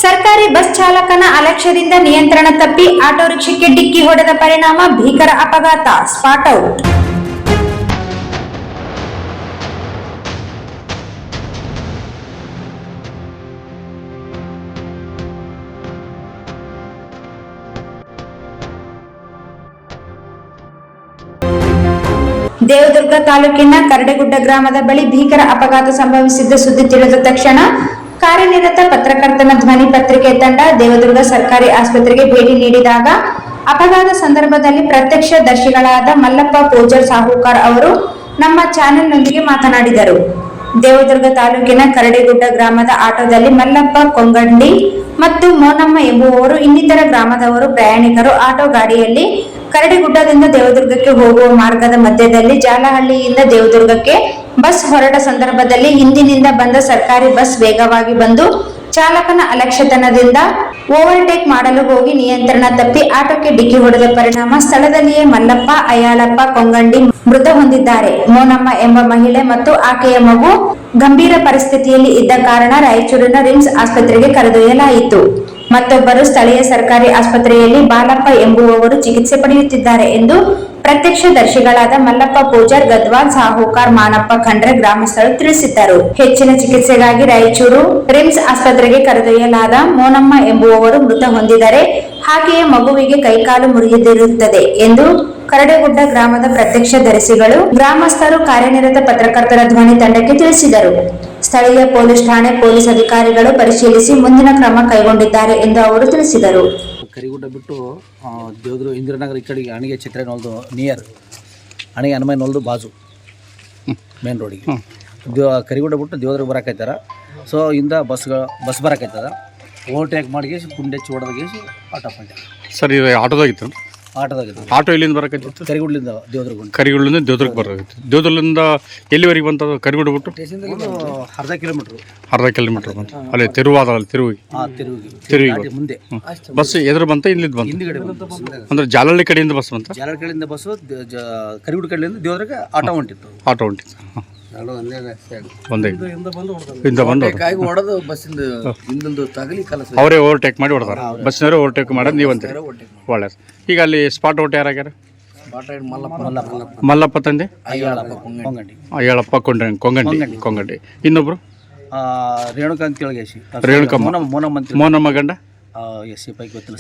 ಸರ್ಕಾರಿ ಬಸ್ ಚಾಲಕನ ಅಲಕ್ಷ್ಯದಿಂದ ನಿಯಂತ್ರಣ ತಪ್ಪಿ ಆಟೋ ರಿಕ್ಷಾಕ್ಕೆ ಡಿಕ್ಕಿ ಹೊಡೆದ ಪರಿಣಾಮ ಭೀಕರ ಅಪಘಾತ, ಸ್ಪಾಟ್ ಔಟ್. ದೇವದುರ್ಗ ತಾಲೂಕಿನ ಕರಡೆಗುಡ್ಡ ಗ್ರಾಮದ ಬಳಿ ಭೀಕರ ಅಪಘಾತ ಸಂಭವಿಸಿದ್ದ ಸುದ್ದಿ ತಿಳಿದ ತಕ್ಷಣ ಕಾರ್ಯನಿರತ ಪತ್ರಕರ್ತನ ಧ್ವನಿ ಪತ್ರಿಕೆ ತಂಡ ದೇವದುರ್ಗ ಸರ್ಕಾರಿ ಆಸ್ಪತ್ರೆಗೆ ಭೇಟಿ ನೀಡಿದಾಗ ಅಪಘಾತ ಸಂದರ್ಭದಲ್ಲಿ ಪ್ರತ್ಯಕ್ಷದರ್ಶಿಗಳಾದ ಮಲ್ಲಪ್ಪ ಪೂಜಾರ್ ಸಾಹುಕಾರ್ ಅವರು ನಮ್ಮ ಚಾನೆಲ್ನೊಂದಿಗೆ ಮಾತನಾಡಿದರು. ದೇವದುರ್ಗ ತಾಲೂಕಿನ ಕರಡೆಗುಡ್ಡ ಗ್ರಾಮದ ಆಟೋದಲ್ಲಿ ಮಲ್ಲಪ್ಪ ಕೊಂಗಂಡಿ ಮತ್ತು ಮೋನಮ್ಮ ಎಂಬುವವರು ಇನ್ನಿತರ ಗ್ರಾಮದವರು ಪ್ರಯಾಣಿಕರು ಆಟೋ ಗಾಡಿಯಲ್ಲಿ ಕರಡಿಗುಡ್ಡದಿಂದ ದೇವದುರ್ಗಕ್ಕೆ ಹೋಗುವ ಮಾರ್ಗದ ಮಧ್ಯದಲ್ಲಿ ಜಾಲಹಳ್ಳಿಯಿಂದ ದೇವದುರ್ಗಕ್ಕೆ ಬಸ್ ಹೊರಟ ಸಂದರ್ಭದಲ್ಲಿ ಹಿಂದಿನಿಂದ ಬಂದ ಸರ್ಕಾರಿ ಬಸ್ ವೇಗವಾಗಿ ಬಂದು ಚಾಲಕನ ಅಲಕ್ಷ್ಯತನದಿಂದ ಓವರ್ಟೇಕ್ ಮಾಡಲು ಹೋಗಿ ನಿಯಂತ್ರಣ ತಪ್ಪಿ ಆಟೋಕ್ಕೆ ಡಿಕ್ಕಿ ಹೊಡೆದ ಪರಿಣಾಮ ಸ್ಥಳದಲ್ಲಿಯೇ ಮಲ್ಲಪ್ಪ ಅಯ್ಯಾಳಪ್ಪ ಕೊಂಗಂಡಿ ಮೃತ ಹೊಂದಿದ್ದಾರೆ. ಮೋನಮ್ಮ ಎಂಬ ಮಹಿಳೆ ಮತ್ತು ಆಕೆಯ ಮಗು ಗಂಭೀರ ಪರಿಸ್ಥಿತಿಯಲ್ಲಿ ಇದ್ದ ಕಾರಣ ರಾಯಚೂರಿನ ರಿಮ್ಸ್ ಆಸ್ಪತ್ರೆಗೆ ಕರೆದೊಯ್ಯಲಾಯಿತು. ಮತ್ತೊಬ್ಬರು ಸ್ಥಳೀಯ ಸರ್ಕಾರಿ ಆಸ್ಪತ್ರೆಯಲ್ಲಿ ಬಾಲಪ್ಪ ಎಂಬುವವರು ಚಿಕಿತ್ಸೆ ಪಡೆಯುತ್ತಿದ್ದಾರೆ ಎಂದು ಪ್ರತ್ಯಕ್ಷದರ್ಶಿಗಳಾದ ಮಲ್ಲಪ್ಪ ಪೂಜಾರ್, ಗದ್ವಾಲ್, ಸಾಹುಕಾರ್, ಮಾನಪ್ಪ ಖಂಡ್ರೆ ಗ್ರಾಮಸ್ಥರು ತಿಳಿಸಿದ್ದರು. ಹೆಚ್ಚಿನ ಚಿಕಿತ್ಸೆಗಾಗಿ ರಾಯಚೂರು ರಿಮ್ಸ್ ಆಸ್ಪತ್ರೆಗೆ ಕರೆದೊಯ್ಯಲಾದ ಮೋನಮ್ಮ ಎಂಬುವವರು ಮೃತ ಹೊಂದಿದರೆ ಆಕೆಯ ಮಗುವಿಗೆ ಕೈಕಾಲು ಮುರಿದಿರುತ್ತದೆ ಎಂದು ಕರಡೆಗುಡ್ಡ ಗ್ರಾಮದ ಪ್ರತ್ಯಕ್ಷದರ್ಶಿಗಳು, ಗ್ರಾಮಸ್ಥರು, ಕಾರ್ಯನಿರತ ಪತ್ರಕರ್ತರ ಧ್ವನಿ ತಂಡಕ್ಕೆ ತಿಳಿಸಿದರು. ಸ್ಥಳೀಯ ಪೊಲೀಸ್ ಠಾಣೆ ಪೊಲೀಸ್ ಅಧಿಕಾರಿಗಳು ಪರಿಶೀಲಿಸಿ ಮುಂದಿನ ಕ್ರಮ ಕೈಗೊಂಡಿದ್ದಾರೆ ಎಂದು ಅವರು ತಿಳಿಸಿದರು. ಕರಿಗುಡ್ಡ ಬಿಟ್ಟು ದೇವದುರ್ಗ ಇಂದಿರಾನಗರ ಈ ಕಡೆಗೆ ಅಣಿಗೆ ಚಿತ್ರನೊಲ್ದು ನಿಯರ್ ಅಣಿಗೆ ಹನುಮನೊಲ್ದು ಬಾಜು ಮೇನ್ ರೋಡಿಗೆ ಕರಿಗುಡ್ಡ ಬಿಟ್ಟು ದೇವದುರ್ಗ ಬರಕೈತಾರ. ಸೊ ಇಂದ ಬಸ್ ಬರಕೈತದ ಓವರ್ಟೇಕ್ ಮಾಡಿ ಗುಂಡೆಚ್ಚಿ ಹೊಡೆದಾಗಿ ಆಟೋ ಪಂಟ ಸರ್. ಇದು ಆಟೋದಾಗಿತ್ತು? ಆಟೋ ಎಲ್ಲಿಂದ ಬರಕೈತಿತ್ತು? ಕರಿಗುಡ್ಲಿಂದ ದೇವದುರ್ಗ. ಕರಿಗುಡ್ಲಿಂದ ದೇವದುರ್ಗ ಬರಕೈತಿ. ದೇವದುರ್ಗದಿಂದ ಎಲ್ಲಿವರೆಗೆ ಬಂತದ? ಕರಿಗುಡ್ಡ ಬಿಟ್ಟು ಅರ್ಧ ಕಿಲೋಮೀಟರ್ ಬಂತು. ಅಲ್ಲಿ ತಿರುವಾದ ತಿರುವಿಗೆ ಮುಂದೆ ಬಸ್ ಎದುರು ಬಂತ? ಇಲ್ಲಿಂದ ಬಂತು? ಹಿಂದಿಗಡೆ ಅಂದ್ರೆ ಜಾಲಹಳ್ಳಿ ಕಡೆಯಿಂದ ಬಸ್ ಬಂತ? ಜಾಲಹಳ್ಳಿ ಕಡೆಯಿಂದ ಬಸ್ಸು ಕರಿಗುಡ್ಡ ಕಡೆಯಿಂದ ದೇವದುರ್ಗ ಆಟೋ ಹೊಂಟಿತ್ತು. ಒಂದೇ ಇಂದ ಬಂದು ಹೊಡೆದು ಬಸ್ಸಿಂದ ಹಿಂದೊಂದು ತಗಲಿ ಕಲಸ ಅವರೇ ಓವರ್ಟೇಕ್ ಮಾಡಿ ಹೊಡೆದಾರ. ಬಸ್ನವರೇ ಓವರ್ಟೇಕ್ ಮಾಡೋದು ನೀವಂತೀರಿ? ಒಳ್ಳೆಯದು. ಈಗ ಅಲ್ಲಿ ಸ್ಪಾಟ್ ಔಟ್ ಯಾರ್ಯಾರ? ಮಲ್ಲಪ್ಪ ತಂದೆ, ಅಯ್ಯಾಳಪ್ಪ ಕೊಂಗಂಡಿ, ಇನ್ನೊಬ್ರು ರೇಣುಕಾ ಅಂತ ಕೇಳಿಸಿ ಮೋನಮ್ಮ ಗಂಡ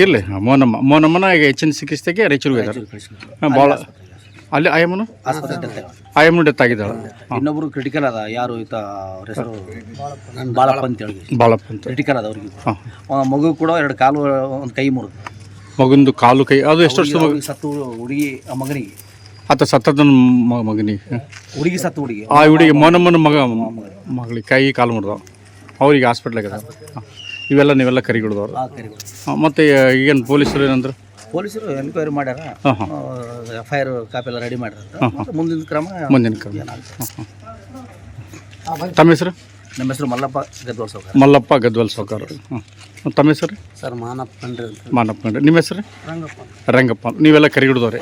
ಇರಲಿ. ಮೋನಮ್ಮನ ಈಗ ಹೆಚ್ಚಿನ ಚಿಕಿತ್ಸೆಗೆ ರಾಯಚೂರಿಗೆ ಇದ್ದಾರೆ. ಭಾಳ ಅಲ್ಲಿ ಆಯಮ್ಮನ ಡೆತ್ ಆಗಿದ್ದಾಳೆ. ಇನ್ನೊಬ್ರು ಕ್ರಿಟಿಕಲ್ ಅದ. ಯಾರು ಈತ ಅವ್ರ ಹೆಸರು ಬಾಳಪ್ಪ ಅಂತ ಕ್ರಿಟಿಕಲ್ ಅದ. ಅವ್ರಿಗೆ ಮಗು ಕೂಡ 2 ಕಾಲು, 1 ಕೈ ಮುರಿದು. ಮಗಂದು ಕಾಲು ಕೈ ಅದು ಎಷ್ಟು ವರ್ಷದ ಮಗು? ಸತ್ತು ಹುಡುಗಿ ಮಗನಿಗೆ ಆತ ಸತ್ತದ ಮಗನಿಗೆ ಹುಡುಗಿ ಸತ್ತು ಹುಡುಗಿ ಆ ಹುಡುಗಿ ಮೋನಮ್ಮನ ಮಗಳಿಗೆ ಕೈ ಕಾಲು ಮುರಿದವ. ಅವ್ರಿಗೆ ಹಾಸ್ಪಿಟ್ಲಾಗ ಇವೆಲ್ಲ ನೀವೆಲ್ಲ ಕರಿಗಿಡ್ದವ್ರು. ಮತ್ತು ಈಗೇನು ಪೊಲೀಸರು ಏನಂದ್ರೆ? ಪೊಲೀಸರು ಎನ್ಕ್ವೈರಿ ಮಾಡ್ಯಾರ. FIR ಕಾಪಿ ಎಲ್ಲ ರೆಡಿ ಮಾಡ್ಯಾರ. ಮುಂದಿನ ಕ್ರಮ. ತಮ್ಮ ಹೆಸರು? ನಮ್ಮ ಹೆಸರು ಮಲ್ಲಪ್ಪ ಗದ್ವಾಲ್ ಸಾವ್ಕಾರ. ತಮ್ಮ ಹೆಸರು? ಸರ್ ಮಾನಪ್ಪ ಖಂಡ್ರೆ. ನಿಮ್ಮ ಹೆಸರು? ರಂಗಪ್ಪ. ನೀವೆಲ್ಲ ಕರಿಗಿಡ್ದವ್ರೆ?